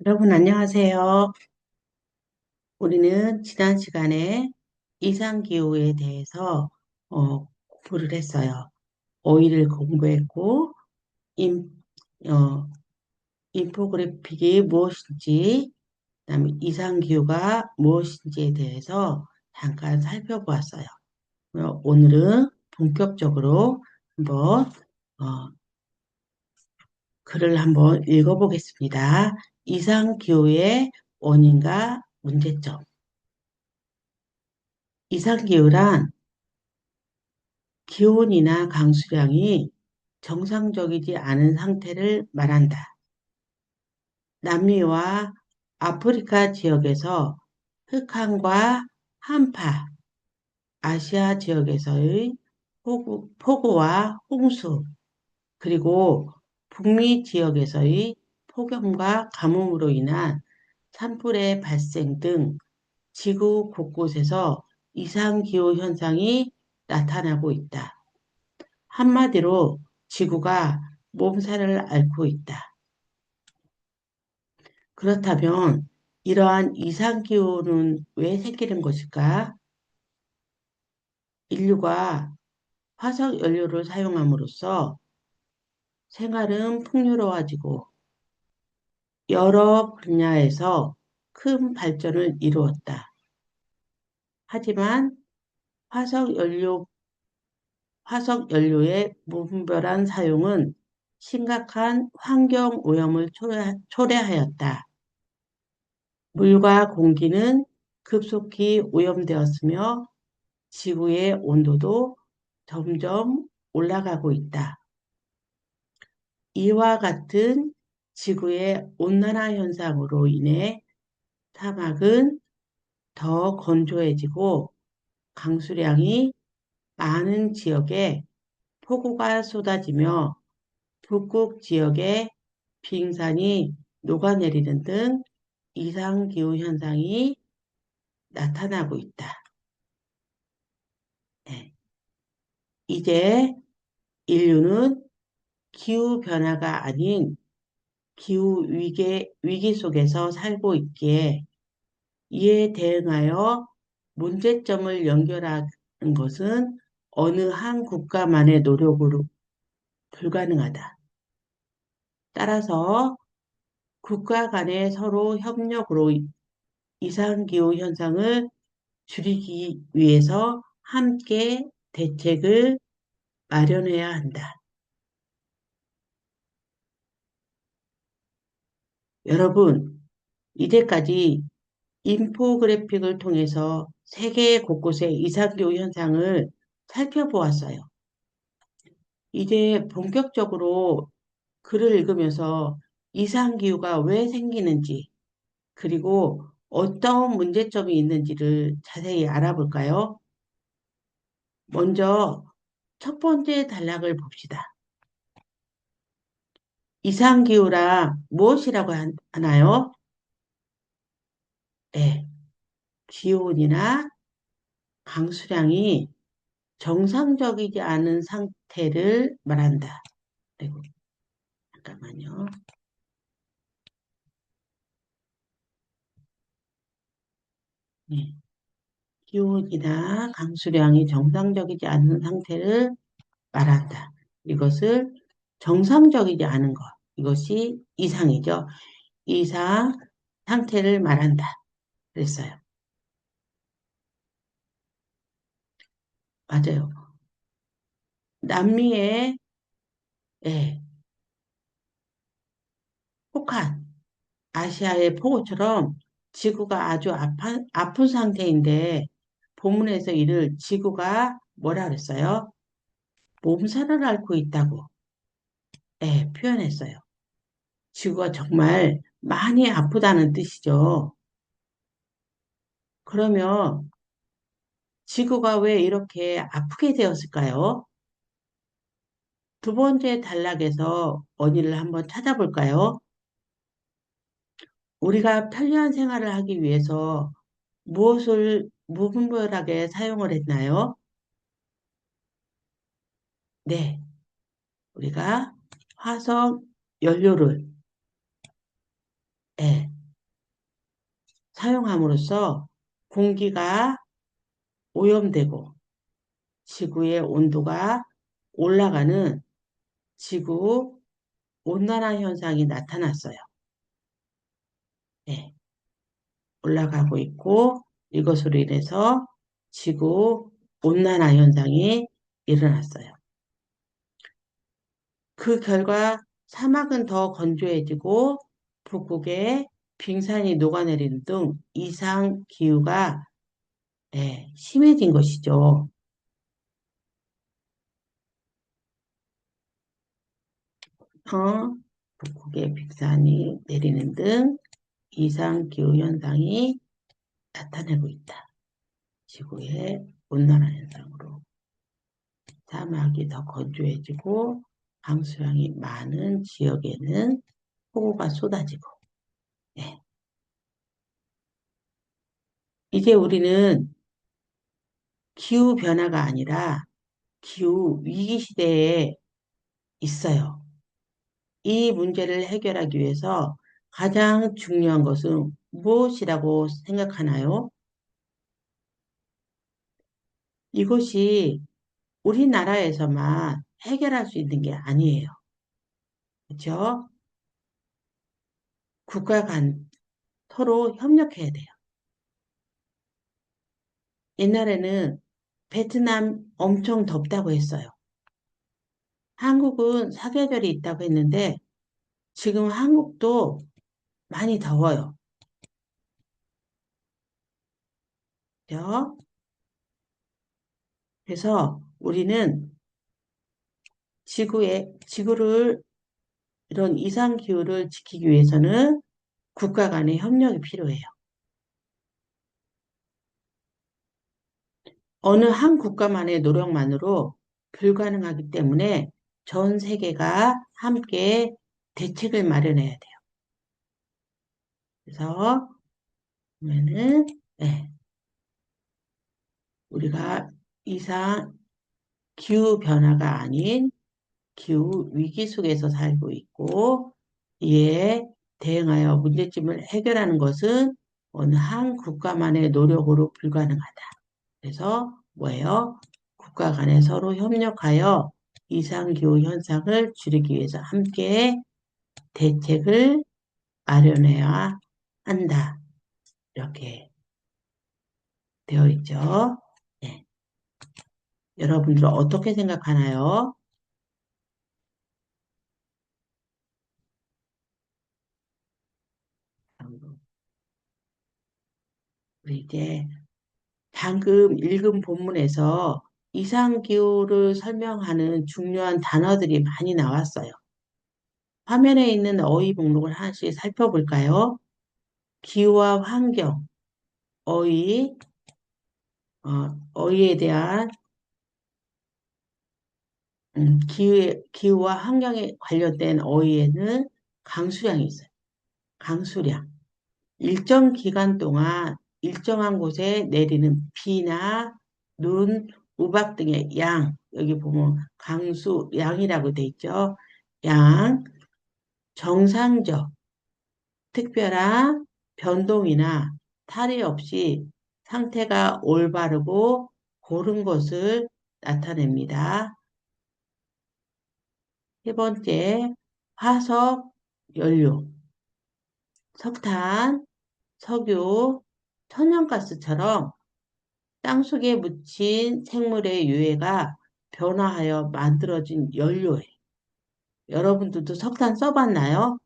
여러분 안녕하세요. 우리는 지난 시간에 이상기후에 대해서 공부를 했어요. 오일을 공부했고 인, 어, 인포그래픽이 무엇인지, 그다음에 이상기후가 무엇인지에 대해서 잠깐 살펴보았어요. 오늘은 본격적으로 한번 어, 글을 한번 읽어보겠습니다. 이상기후의 원인과 문제점. 이상기후란 기온이나 강수량이 정상적이지 않은 상태를 말한다. 남미와 아프리카 지역에서 흑한과 한파, 아시아 지역에서의 폭우와 홍수, 그리고 북미 지역에서의 폭염과 가뭄으로 인한 산불의 발생 등 지구 곳곳에서 이상기후 현상이 나타나고 있다. 한마디로 지구가 몸살을 앓고 있다. 그렇다면 이러한 이상기후는 왜 생기는 것일까? 인류가 화석 연료를 사용함으로써 생활은 풍요로워지고 여러 분야에서 큰 발전을 이루었다. 하지만 화석 연료, 화석 연료의 무분별한 사용은 심각한 환경 오염을 초래하였다. 물과 공기는 급속히 오염되었으며 지구의 온도도 점점 올라가고 있다. 이와 같은 지구의 온난화 현상으로 인해 사막은 더 건조해지고 강수량이 많은 지역에 폭우가 쏟아지며 북극 지역에 빙산이 녹아내리는 등 이상기후 현상이 나타나고 있다. 네. 이제 인류는 기후변화가 아닌 위기 속에서 살고 있기에 이에 대응하여 문제점을 연결하는 것은 어느 한 국가만의 노력으로 불가능하다. 따라서 국가 간의 서로 협력으로 이상기후 현상을 줄이기 위해서 함께 대책을 마련해야 한다. 여러분, 이제까지 인포그래픽을 통해서 세계 곳곳의 이상기후 현상을 살펴보았어요. 이제 본격적으로 글을 읽으면서 이상기후가 왜 생기는지, 그리고 어떤 문제점이 있는지를 자세히 알아볼까요? 먼저 첫 번째 단락을 봅시다. 이상기후라 무엇이라고 하나요? 네, 기온이나 강수량이 정상적이지 않은 상태를 말한다. 아이고, 잠깐만요. 네, 기온이나 강수량이 정상적이지 않은 상태를 말한다. 이것을 정상적이지 않은 것. 이것이 이상이죠. 이상 상태를 말한다. 그랬어요. 맞아요. 남미의 예, 혹한 아시아의 폭우처럼 지구가 아주 아픈 상태인데 본문에서 이를 지구가 뭐라 그랬어요? 몸살을 앓고 있다고 표현했어요. 지구가 정말 많이 아프다는 뜻이죠. 그러면 지구가 왜 이렇게 아프게 되었을까요? 두 번째 단락에서 원인을 한번 찾아볼까요? 우리가 편리한 생활을 하기 위해서 무엇을 무분별하게 사용을 했나요? 네, 우리가 화석 연료를 사용함으로써 공기가 오염되고 지구의 온도가 올라가는 지구 온난화 현상이 나타났어요. 네, 올라가고 있고 이것으로 인해서 지구 온난화 현상이 일어났어요. 그 결과 사막은 더 건조해지고 북극에 빙산이 녹아내리는 등 이상 기후가 심해진 것이죠. 어, 북극에 빙산이 내리는 등 이상 기후 현상이 나타내고 있다. 지구의 온난화 현상으로 사막이 더 건조해지고 강수량이 많은 지역에는 폭우가 쏟아지고 네. 이제 우리는 기후 변화가 아니라 기후 위기 시대에 있어요. 이 문제를 해결하기 위해서 가장 중요한 것은 무엇이라고 생각하나요? 이것이 우리나라에서만 해결할 수 있는 게 아니에요. 그렇죠? 국가 간 서로 협력해야 돼요. 옛날에는 베트남 엄청 덥다고 했어요. 한국은 사계절이 있다고 했는데 지금 한국도 많이 더워요. 그죠? 그래서 우리는 지구를 이런 이상 기후를 지키기 위해서는 국가 간의 협력이 필요해요. 어느 한 국가만의 노력만으로 불가능하기 때문에 전 세계가 함께 대책을 마련해야 돼요. 그래서 보면은 네, 우리가 이상 기후 변화가 아닌 기후 위기 속에서 살고 있고 이에 대응하여 문제점을 해결하는 것은 어느 한 국가만의 노력으로 불가능하다. 그래서 뭐예요? 국가 간에 서로 협력하여 이상기후 현상을 줄이기 위해서 함께 대책을 마련해야 한다. 이렇게 되어 있죠. 네. 여러분들은 어떻게 생각하나요? 우리 이제 방금 읽은 본문에서 이상기후를 설명하는 중요한 단어들이 많이 나왔어요. 화면에 있는 어휘 목록을 하나씩 살펴볼까요? 기후와 환경, 어휘, 어휘에 대한 기후와 환경에 관련된 어휘에는 강수량이 있어요. 강수량. 일정 기간 동안 일정한 곳에 내리는 비나 눈, 우박 등의 양, 여기 보면 강수량이라고 돼 있죠. 양, 정상적, 특별한 변동이나 탈이 없이 상태가 올바르고 고른 것을 나타냅니다. 세 번째, 화석, 연료, 석탄, 석유, 천연가스처럼 땅속에 묻힌 생물의 유해가 변화하여 만들어진 연료예요. 여러분들도 석탄 써봤나요?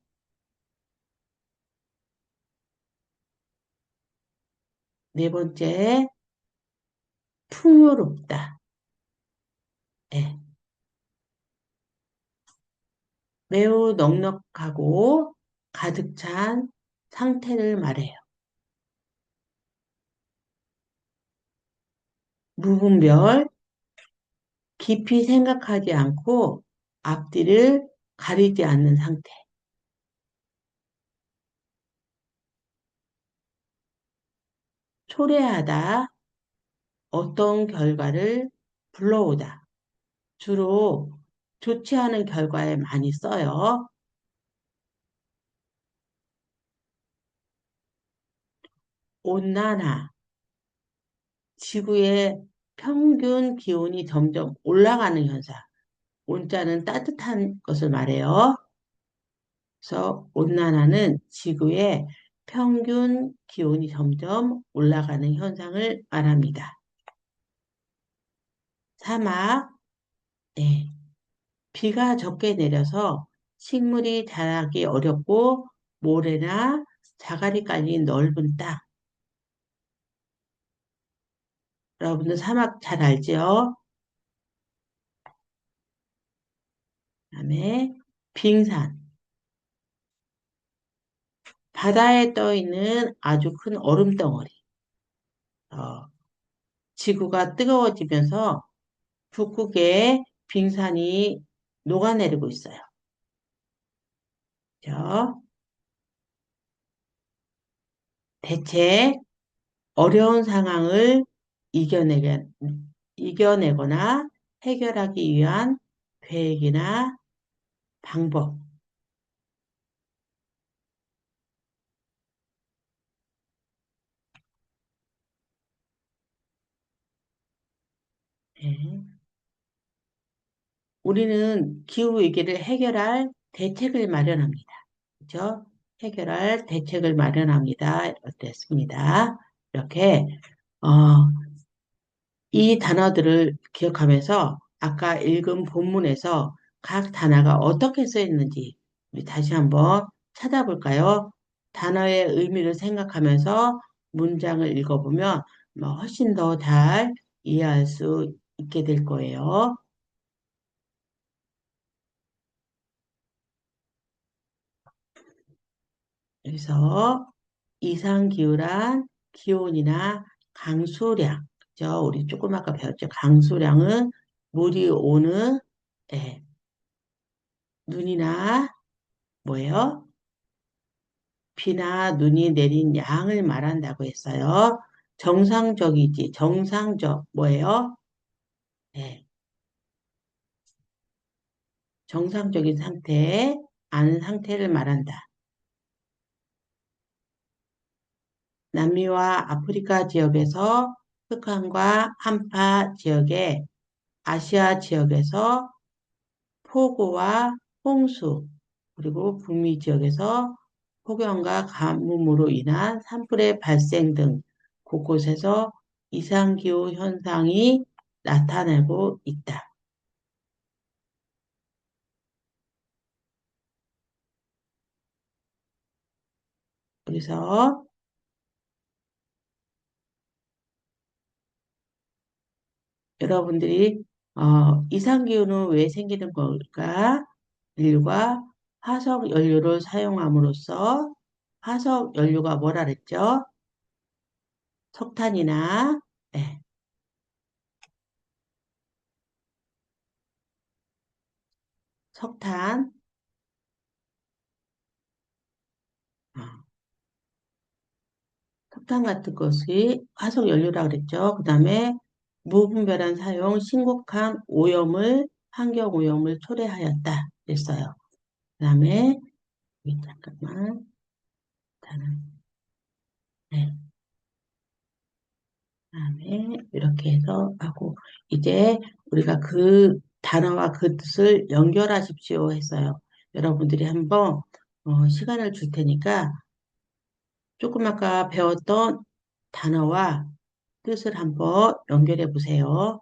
네 번째, 풍요롭다. 네, 매우 넉넉하고 가득 찬 상태를 말해요. 무분별, 깊이 생각하지 않고 앞뒤를 가리지 않는 상태. 초래하다, 어떤 결과를 불러오다. 주로 좋지 않은 결과에 많이 써요. 온난화, 지구의 평균 기온이 점점 올라가는 현상. 온자는 따뜻한 것을 말해요. 그래서 온난화는 지구의 평균 기온이 점점 올라가는 현상을 말합니다. 사막, 네. 비가 적게 내려서 식물이 자라기 어렵고 모래나 자갈이 깔린 넓은 땅. 여러분들 사막 잘 알죠? 그다음에 빙산. 바다에 떠 있는 아주 큰 얼음 덩어리. 어, 지구가 뜨거워지면서 북극의 빙산이 녹아내리고 있어요. 그죠? 대체 어려운 상황을 이겨내게, 이겨내거나 해결하기 위한 계획이나 방법. 네. 우리는 기후 위기를 해결할 대책을 마련합니다. 그죠? 해결할 대책을 마련합니다. 어땠습니다. 이렇게, 어, 이 단어들을 기억하면서 아까 읽은 본문에서 각 단어가 어떻게 쓰여 있는지 우리 다시 한번 찾아볼까요? 단어의 의미를 생각하면서 문장을 읽어보면 훨씬 더 잘 이해할 수 있게 될 거예요. 그래서 이상기후란 기온이나 강수량, 그죠? 우리 조금 아까 배웠죠? 강수량은 물이 오는, 예, 눈이나 뭐예요? 비나 눈이 내린 양을 말한다고 했어요. 정상적이지, 정상적, 뭐예요? 네, 정상적인 상태, 아는 상태를 말한다. 남미와 아프리카 지역에서 흑한과 한파 지역에 아시아 지역에서 폭우와 홍수, 그리고 북미 지역에서 폭염과 가뭄으로 인한 산불의 발생 등 곳곳에서 이상기후 현상이 나타나고 있다. 그래서 여러분들이 이상기후는 왜 생기는 걸까? 인류가 화석 연료를 사용함으로써 화석 연료가 뭐라 그랬죠? 석탄이나 네, 석탄, 어, 석탄 같은 것이 화석 연료라 그랬죠. 그 다음에 무분별한 사용, 심각한 오염을, 환경 오염을 초래하였다 그랬어요. 그 다음에 잠깐만, 네, 그다음에 이렇게 해서 하고 이제 우리가 그 단어와 그 뜻을 연결하십시오 했어요. 여러분들이 한번 시간을 줄 테니까 조금 아까 배웠던 단어와 뜻을 한번 연결해 보세요.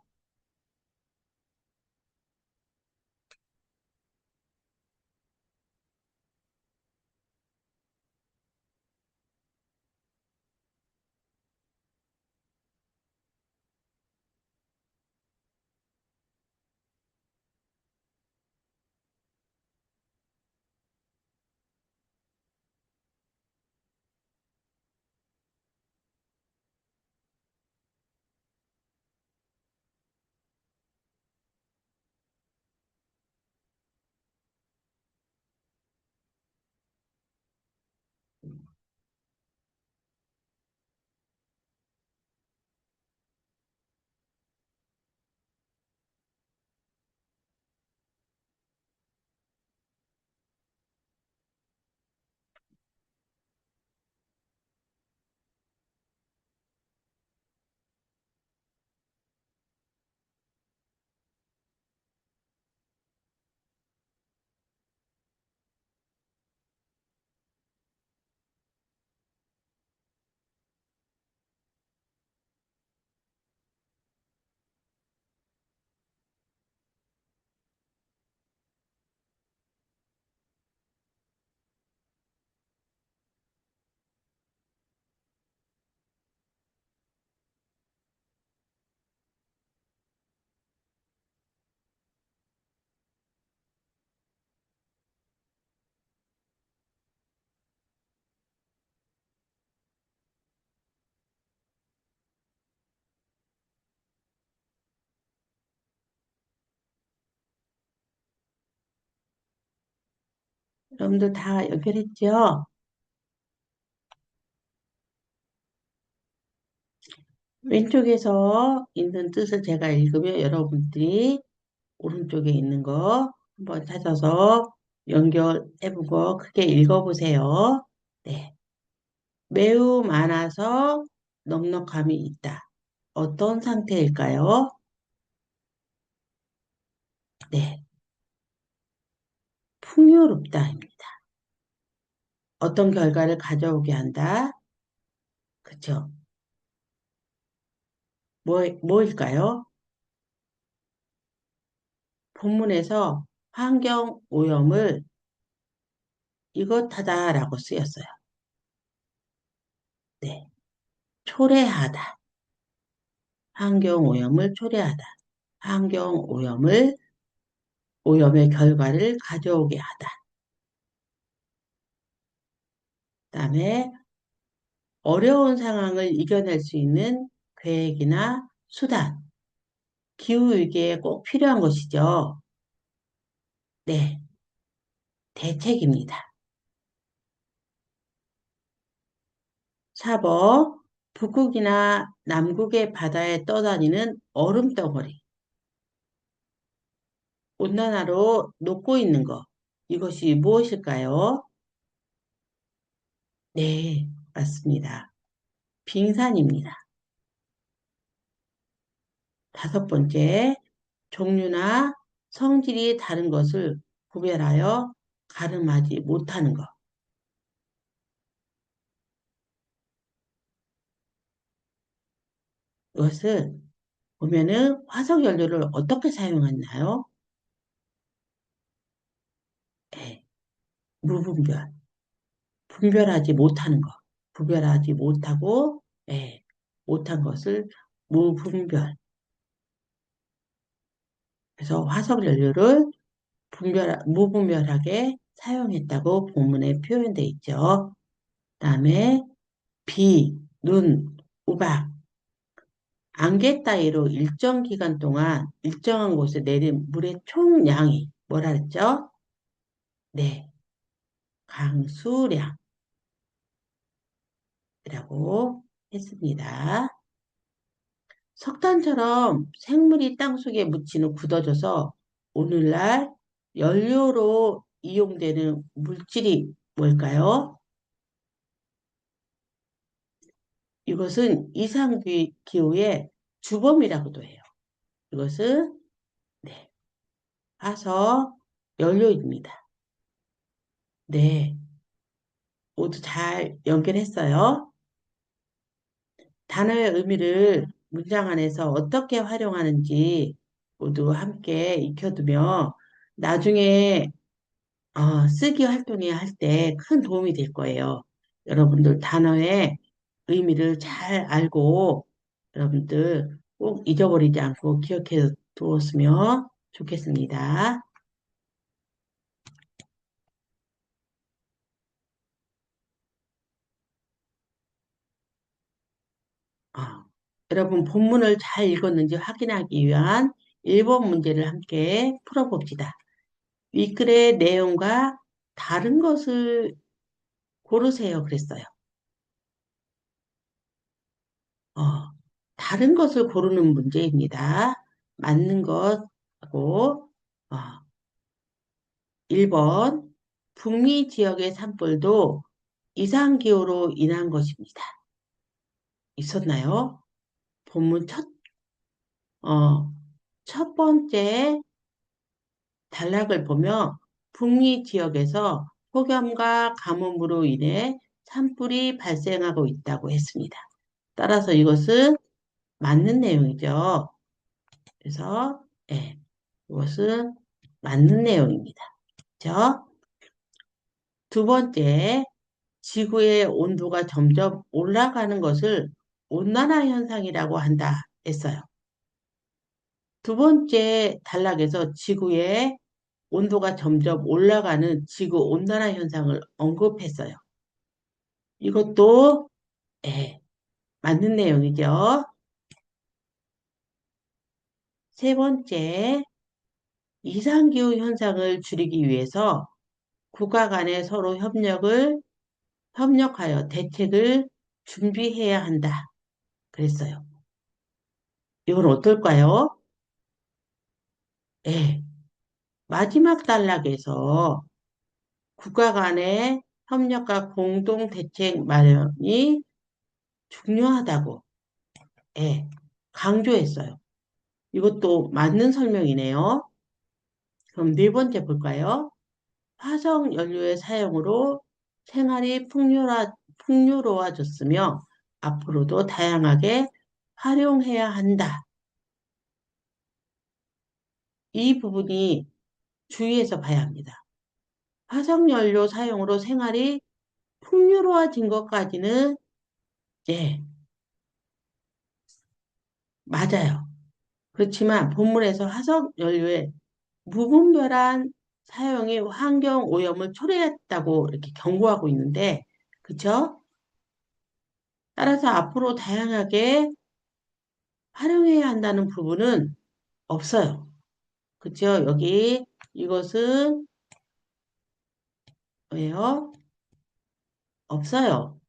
여러분들 다 연결했죠? 왼쪽에서 있는 뜻을 제가 읽으면 여러분들이 오른쪽에 있는 거 한번 찾아서 연결해보고 크게 읽어보세요. 네. 매우 많아서 넉넉함이 있다. 어떤 상태일까요? 네. 풍요롭다입니다. 어떤 결과를 가져오게 한다. 그쵸? 뭐일까요? 본문에서 환경 오염을 이것하다라고 쓰였어요. 네. 초래하다. 환경 오염을 초래하다. 환경 오염의 결과를 가져오게 하다. 그다음에 어려운 상황을 이겨낼 수 있는 계획이나 수단, 기후위기에 꼭 필요한 것이죠. 네, 대책입니다. 4번, 북극이나 남극의 바다에 떠다니는 얼음 덩어리, 온난화로 녹고 있는 것. 이것이 무엇일까요? 네, 맞습니다. 빙산입니다. 5번째, 종류나 성질이 다른 것을 구별하여 가름하지 못하는 것. 이것을 보면은 화석 연료를 어떻게 사용했나요? 네, 무분별. 분별하지 못하는 것. 구별하지 못하고, 예, 못한 것을 무분별. 그래서 화석 연료를 무분별하게 사용했다고 본문에 표현되어 있죠. 그다음에 비, 눈, 우박, 안개 따위로 일정 기간 동안 일정한 곳에 내린 물의 총량이 뭐라 그랬죠? 네, 강수량이라고 했습니다. 석탄처럼 생물이 땅속에 묻히는 굳어져서 오늘날 연료로 이용되는 물질이 뭘까요? 이것은 이상기후의 주범이라고도 해요. 이것은 네, 화석 연료입니다. 네, 모두 잘 연결했어요. 단어의 의미를 문장 안에서 어떻게 활용하는지 모두 함께 익혀두면 나중에 쓰기 활동에 할 때 큰 도움이 될 거예요. 여러분들 단어의 의미를 잘 알고 여러분들 꼭 잊어버리지 않고 기억해 두었으면 좋겠습니다. 어, 여러분 본문을 잘 읽었는지 확인하기 위한 1번 문제를 함께 풀어봅시다. 윗글의 내용과 다른 것을 고르세요. 그랬어요. 어, 다른 것을 고르는 문제입니다. 맞는 것하고, 어, 1번, 북미 지역의 산불도 이상기후로 인한 것입니다. 있었나요? 본문 어, 첫 번째 단락을 보면 북미 지역에서 폭염과 가뭄으로 인해 산불이 발생하고 있다고 했습니다. 따라서 이것은 맞는 내용이죠. 그래서 예, 이것은 맞는 내용입니다. 그죠? 두 번째, 지구의 온도가 점점 올라가는 것을 온난화 현상이라고 한다 했어요. 두 번째 단락에서 지구의 온도가 점점 올라가는 지구 온난화 현상을 언급했어요. 이것도 예, 맞는 내용이죠. 세 번째, 이상기후 현상을 줄이기 위해서 국가 간에 서로 협력하여 대책을 준비해야 한다. 그랬어요. 이건 어떨까요? 예. 마지막 단락에서 국가 간의 협력과 공동 대책 마련이 중요하다고, 예, 강조했어요. 이것도 맞는 설명이네요. 그럼 네 번째 볼까요? 화석 연료의 사용으로 생활이 풍요로워졌으며 앞으로도 다양하게 활용해야 한다. 이 부분이 주의해서 봐야 합니다. 화석 연료 사용으로 생활이 풍요로워진 것까지는 예, 맞아요. 그렇지만 본문에서 화석 연료의 무분별한 사용이 환경 오염을 초래했다고 이렇게 경고하고 있는데, 그쵸? 따라서 앞으로 다양하게 활용해야 한다는 부분은 없어요. 그쵸? 여기 이것은 왜요? 없어요.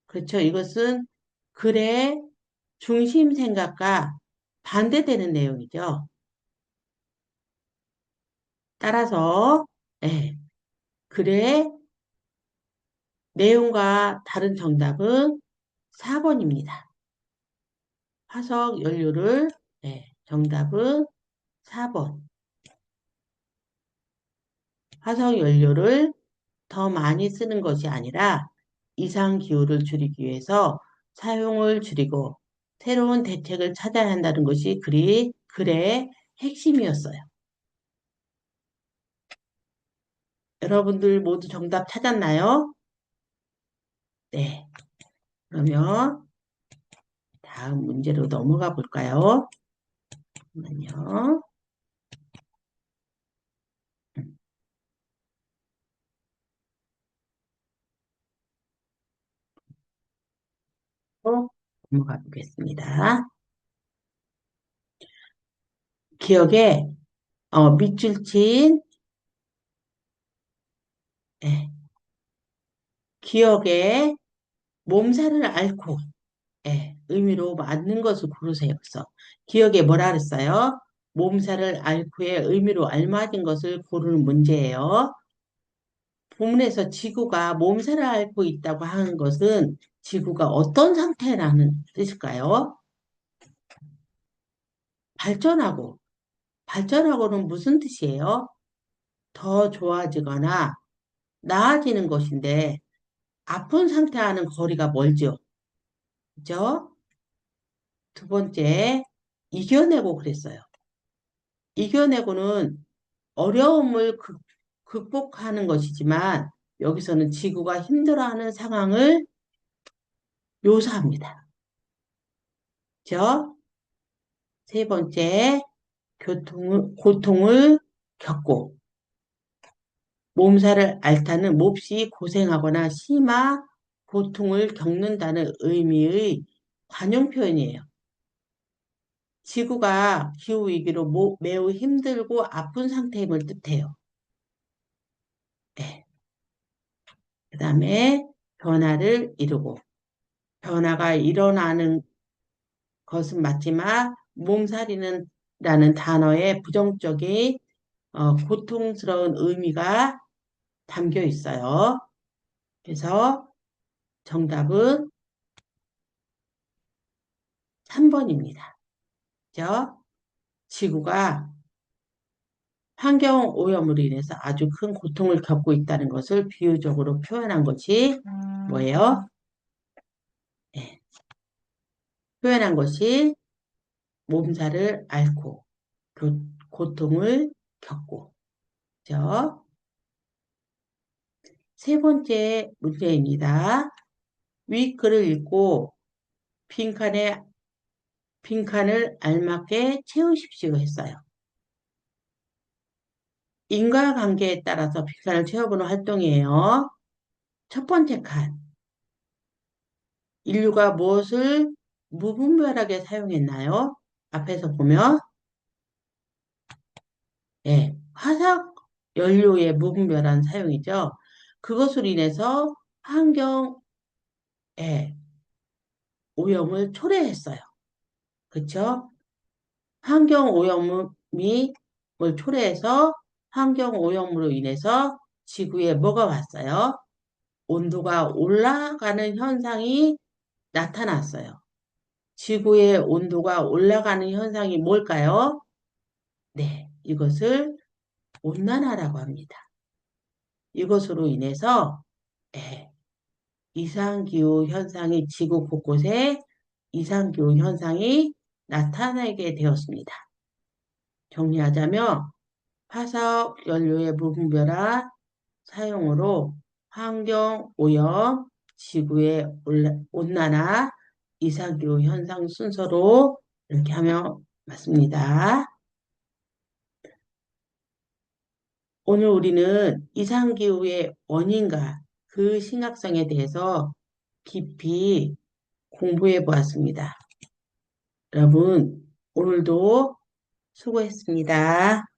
그렇죠? 이것은 글의 중심 생각과 반대되는 내용이죠. 따라서 예, 글의 내용과 다른 정답은 4번입니다. 화석 연료를 정답은 4번. 화석 연료를 더 많이 쓰는 것이 아니라 이상 기후를 줄이기 위해서 사용을 줄이고 새로운 대책을 찾아야 한다는 것이 글의 핵심이었어요. 여러분들 모두 정답 찾았나요? 네. 그러면 다음 문제로 넘어가 볼까요? 잠깐만요. 넘어가 보겠습니다. 기억에 밑줄 친 예, 기억에 몸살을 앓고 의미로 맞는 것을 고르세요. 그래서 기억에 뭐라 그랬어요? 몸살을 앓고의 의미로 알맞은 것을 고르는 문제예요. 본문에서 지구가 몸살을 앓고 있다고 하는 것은 지구가 어떤 상태라는 뜻일까요? 발전하고, 발전하고는 무슨 뜻이에요? 더 좋아지거나 나아지는 것인데 아픈 상태와는 거리가 멀죠. 그죠? 두 번째, 이겨내고 그랬어요. 이겨내고는 어려움을 극복하는 것이지만 여기서는 지구가 힘들어하는 상황을 묘사합니다. 그죠? 세 번째, 고통을 겪고 몸살을 앓다는 몹시 고생하거나 심한 고통을 겪는다는 의미의 관용 표현이에요. 지구가 기후위기로 매우 힘들고 아픈 상태임을 뜻해요. 네. 그 다음에 변화를 이루고 변화가 일어나는 것은 맞지만 몸살이는 라는 단어에 부정적인 고통스러운 의미가 담겨 있어요. 그래서 정답은 3번입니다. 그죠? 지구가 환경 오염으로 인해서 아주 큰 고통을 겪고 있다는 것을 비유적으로 표현한 것이 뭐예요? 네. 표현한 것이 몸살을 앓고 고통을 겪고 그죠? 세 번째 문제입니다. 위 글을 읽고 빈칸을 알맞게 채우십시오 했어요. 인과관계에 따라서 빈칸을 채워보는 활동이에요. 첫 번째 칸. 인류가 무엇을 무분별하게 사용했나요? 앞에서 보면 화석 연료의 무분별한 사용이죠. 그것으로 인해서 환경 오염을 초래했어요. 그쵸? 환경 오염이 뭘 초래해서 환경 오염으로 인해서 지구에 뭐가 왔어요? 온도가 올라가는 현상이 나타났어요. 지구의 온도가 올라가는 현상이 뭘까요? 네, 이것을 온난화라고 합니다. 이것으로 인해서 예, 이상기후 현상이 지구 곳곳에 이상기후 현상이 나타나게 되었습니다. 정리하자면 화석 연료의 무분별한 사용으로 환경 오염, 지구의 온난화, 이상기후 현상 순서로 이렇게 하면 맞습니다. 오늘 우리는 이상기후의 원인과 그 심각성에 대해서 깊이 공부해 보았습니다. 여러분, 오늘도 수고했습니다.